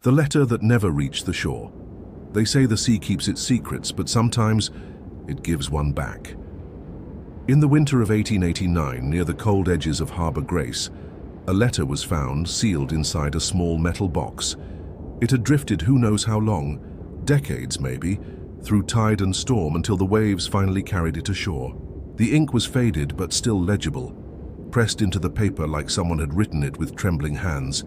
The letter that never reached the shore. They say the sea keeps its secrets, but sometimes it gives one back. In the winter of 1889, near the cold edges of Harbour Grace, a letter was found sealed inside a small metal box. It had drifted who knows how long, decades maybe, through tide and storm until the waves finally carried it ashore. The ink was faded but still legible, pressed into the paper like someone had written it with trembling hands.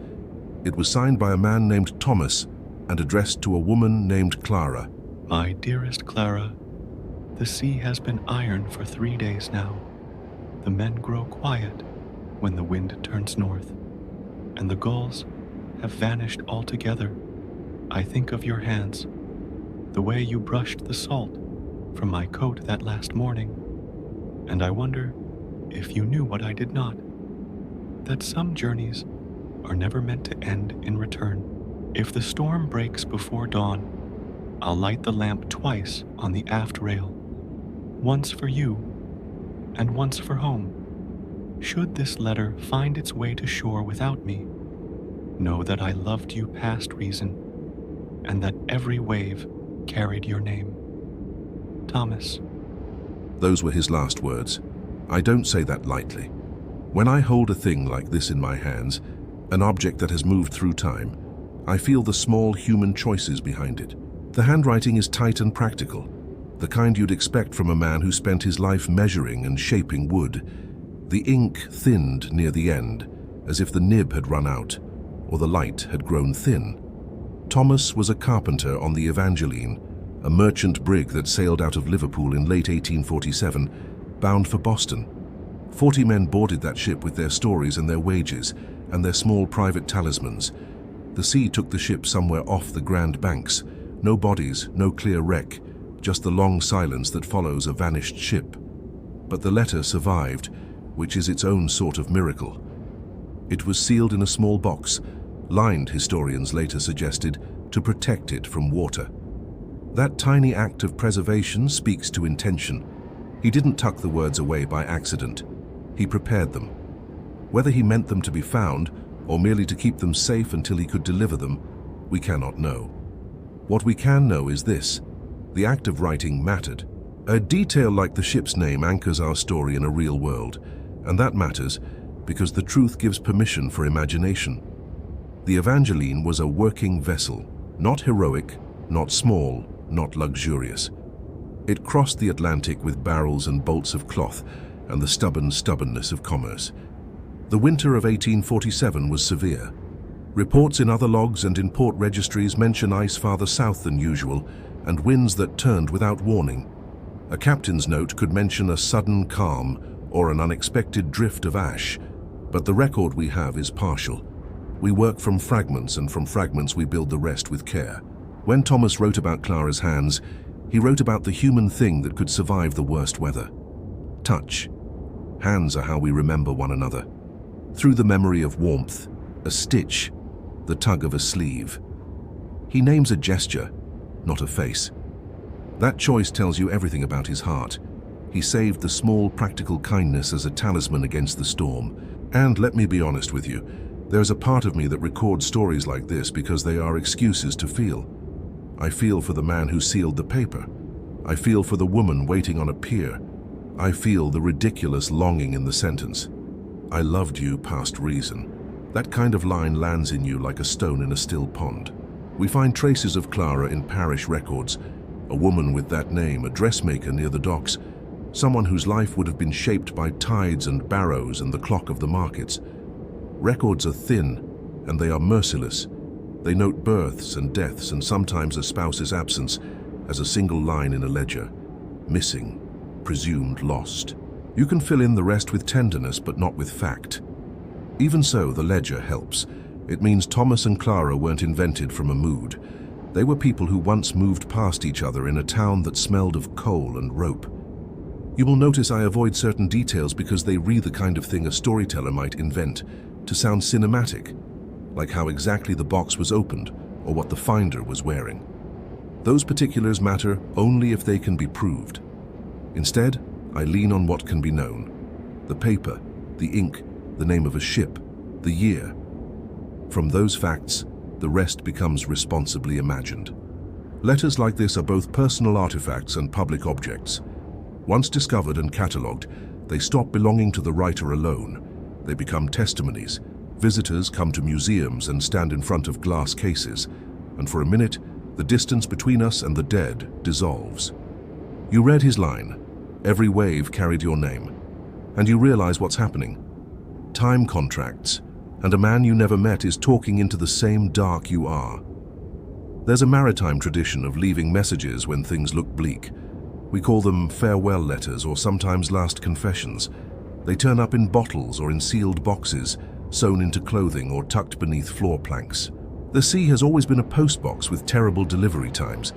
It was signed by a man named Thomas and addressed to a woman named Clara. My dearest Clara, the sea has been iron for 3 days now. The men grow quiet when the wind turns north, and the gulls have vanished altogether. I think of your hands, the way you brushed the salt from my coat that last morning, and I wonder if you knew what I did not, that some journeys are never meant to end in return. If the storm breaks before dawn, I'll light the lamp twice on the aft rail, once for you and once for home. Should this letter find its way to shore without me, know that I loved you past reason, and that every wave carried your name. Thomas. Those were his last words. I don't say that lightly. When I hold a thing like this in my hands, an object that has moved through time, I feel the small human choices behind it. The handwriting is tight and practical, the kind you'd expect from a man who spent his life measuring and shaping wood. The ink thinned near the end, as if the nib had run out, or the light had grown thin. Thomas was a carpenter on the Evangeline, a merchant brig that sailed out of Liverpool in late 1847, bound for Boston. 40 men boarded that ship with their stories and their wages, and their small private talismans. The sea took the ship somewhere off the Grand Banks. No bodies, no clear wreck, just the long silence that follows a vanished ship. But the letter survived, which is its own sort of miracle. It was sealed in a small box, lined, historians later suggested, to protect it from water. That tiny act of preservation speaks to intention. He didn't tuck the words away by accident. He prepared them. Whether he meant them to be found, or merely to keep them safe until he could deliver them, we cannot know. What we can know is this: the act of writing mattered. A detail like the ship's name anchors our story in a real world, and that matters because the truth gives permission for imagination. The Evangeline was a working vessel, not heroic, not small, not luxurious. It crossed the Atlantic with barrels and bolts of cloth and the stubbornness of commerce. The winter of 1847 was severe. Reports in other logs and in port registries mention ice farther south than usual and winds that turned without warning. A captain's note could mention a sudden calm or an unexpected drift of ash, but the record we have is partial. We work from fragments, and from fragments we build the rest with care. When Thomas wrote about Clara's hands, he wrote about the human thing that could survive the worst weather. Touch. Hands are how we remember one another. Through the memory of warmth, a stitch, the tug of a sleeve. He names a gesture, not a face. That choice tells you everything about his heart. He saved the small practical kindness as a talisman against the storm. And let me be honest with you, there's a part of me that records stories like this because they are excuses to feel. I feel for the man who sealed the paper. I feel for the woman waiting on a pier. I feel the ridiculous longing in the sentence. I loved you past reason. That kind of line lands in you like a stone in a still pond. We find traces of Clara in parish records, a woman with that name, a dressmaker near the docks, someone whose life would have been shaped by tides and barrows and the clock of the markets. Records are thin, and they are merciless. They note births and deaths and sometimes a spouse's absence as a single line in a ledger. Missing, presumed lost. You can fill in the rest with tenderness, but not with fact. Even so, the ledger helps. It means Thomas and Clara weren't invented from a mood. They were people who once moved past each other in a town that smelled of coal and rope. You will notice I avoid certain details because they read the kind of thing a storyteller might invent to sound cinematic, like how exactly the box was opened or what the finder was wearing. Those particulars matter only if they can be proved. Instead, I lean on what can be known. The paper, the ink, the name of a ship, the year. From those facts, the rest becomes responsibly imagined. Letters like this are both personal artifacts and public objects. Once discovered and catalogued, they stop belonging to the writer alone. They become testimonies. Visitors come to museums and stand in front of glass cases, and for a minute, the distance between us and the dead dissolves. You read his line, "Every wave carried your name," and you realize what's happening. Time contracts, and a man you never met is talking into the same dark you are. There's a maritime tradition of leaving messages when things look bleak. We call them farewell letters or sometimes last confessions. They turn up in bottles or in sealed boxes, sewn into clothing or tucked beneath floor planks. The sea has always been a postbox with terrible delivery times.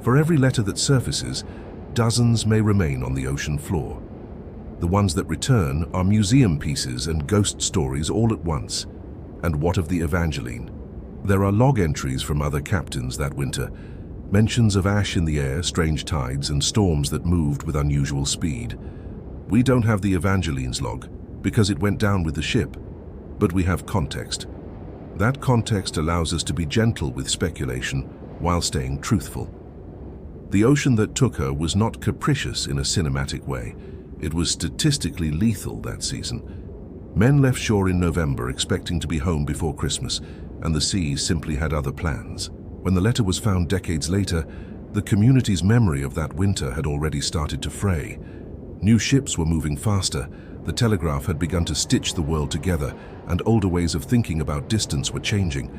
For every letter that surfaces, dozens may remain on the ocean floor. The ones that return are museum pieces and ghost stories all at once. And what of the Evangeline? There are log entries from other captains that winter, mentions of ash in the air, strange tides, and storms that moved with unusual speed. We don't have the Evangeline's log because it went down with the ship, but we have context. That context allows us to be gentle with speculation while staying truthful. The ocean that took her was not capricious in a cinematic way. It was statistically lethal that season. Men left shore in November expecting to be home before Christmas, and the sea simply had other plans. When the letter was found decades later, the community's memory of that winter had already started to fray. New ships were moving faster, the telegraph had begun to stitch the world together, and older ways of thinking about distance were changing.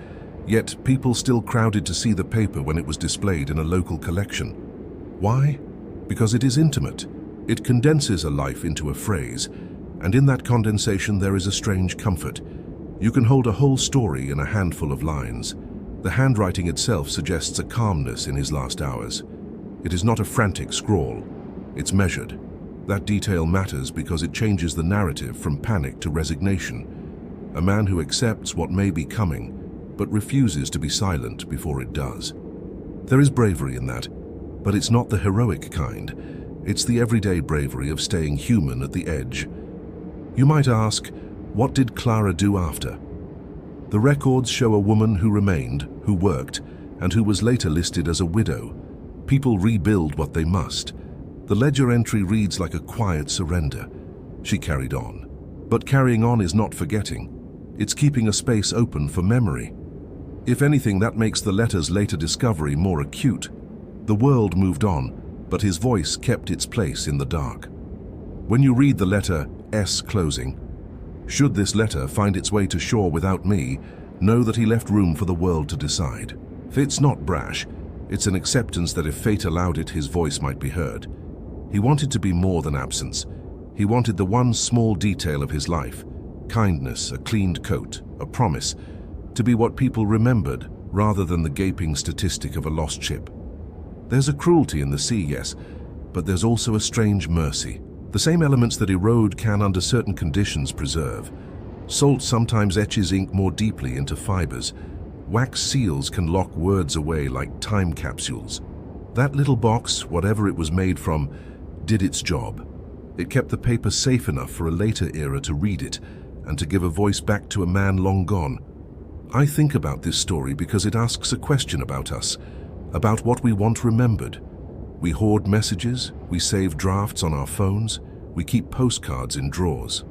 Yet people still crowded to see the paper when it was displayed in a local collection. Why? Because it is intimate. It condenses a life into a phrase, and in that condensation there is a strange comfort. You can hold a whole story in a handful of lines. The handwriting itself suggests a calmness in his last hours. It is not a frantic scrawl. It's measured. That detail matters because it changes the narrative from panic to resignation. A man who accepts what may be coming, but refuses to be silent before it does. There is bravery in that, but it's not the heroic kind. It's the everyday bravery of staying human at the edge. You might ask, what did Clara do after? The records show a woman who remained, who worked, and who was later listed as a widow. People rebuild what they must. The ledger entry reads like a quiet surrender. She carried on. But carrying on is not forgetting. It's keeping a space open for memory. If anything, that makes the letter's later discovery more acute. The world moved on, but his voice kept its place in the dark. When you read the letter S closing, should this letter find its way to shore without me, know that he left room for the world to decide. It's not brash, it's an acceptance that if fate allowed it, his voice might be heard. He wanted to be more than absence. He wanted the one small detail of his life, kindness, a cleaned coat, a promise, to be what people remembered rather than the gaping statistic of a lost ship. There's a cruelty in the sea, yes, but there's also a strange mercy. The same elements that erode can, under certain conditions, preserve. Salt sometimes etches ink more deeply into fibers. Wax seals can lock words away like time capsules. That little box, whatever it was made from, did its job. It kept the paper safe enough for a later era to read it and to give a voice back to a man long gone. I think about this story because it asks a question about us, about what we want remembered. We hoard messages, we save drafts on our phones, we keep postcards in drawers.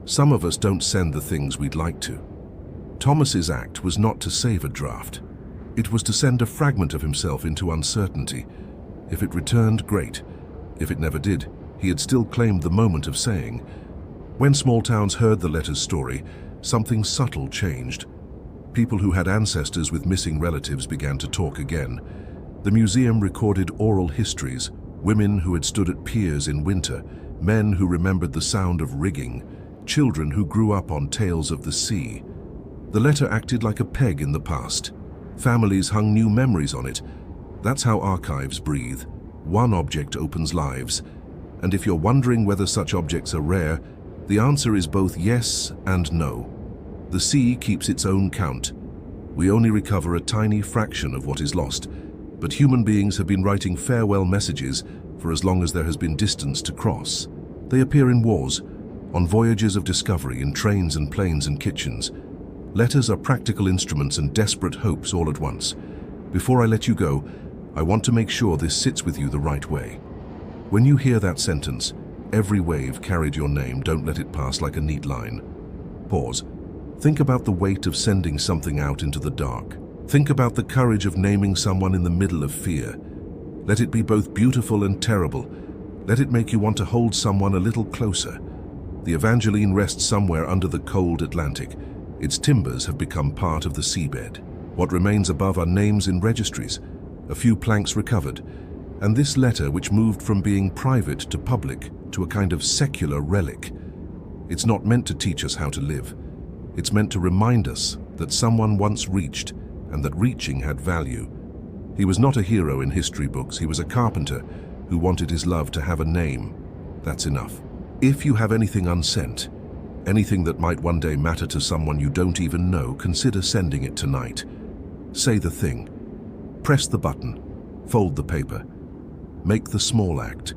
Some of us don't send the things we'd like to. Thomas's act was not to save a draft. It was to send a fragment of himself into uncertainty. If it returned, great. If it never did, he had still claimed the moment of saying. When small towns heard the letter's story, something subtle changed. People who had ancestors with missing relatives began to talk again. The museum recorded oral histories, women who had stood at piers in winter, men who remembered the sound of rigging, children who grew up on tales of the sea. The letter acted like a peg in the past. Families hung new memories on it. That's how archives breathe. One object opens lives. And if you're wondering whether such objects are rare, the answer is both yes and no. The sea keeps its own count. We only recover a tiny fraction of what is lost, but human beings have been writing farewell messages for as long as there has been distance to cross. They appear in wars, on voyages of discovery, in trains and planes and kitchens. Letters are practical instruments and desperate hopes all at once. Before I let you go, I want to make sure this sits with you the right way. When you hear that sentence, every wave carried your name, don't let it pass like a neat line. Pause. Think about the weight of sending something out into the dark. Think about the courage of naming someone in the middle of fear. Let it be both beautiful and terrible. Let it make you want to hold someone a little closer. The Evangeline rests somewhere under the cold Atlantic. Its timbers have become part of the seabed. What remains above are names in registries, a few planks recovered, and this letter which moved from being private to public to a kind of secular relic. It's not meant to teach us how to live. It's meant to remind us that someone once reached and that reaching had value. He was not a hero in history books. He was a carpenter who wanted his love to have a name. That's enough. If you have anything unsent, anything that might one day matter to someone you don't even know, consider sending it tonight. Say the thing. Press the button. Fold the paper. Make the small act.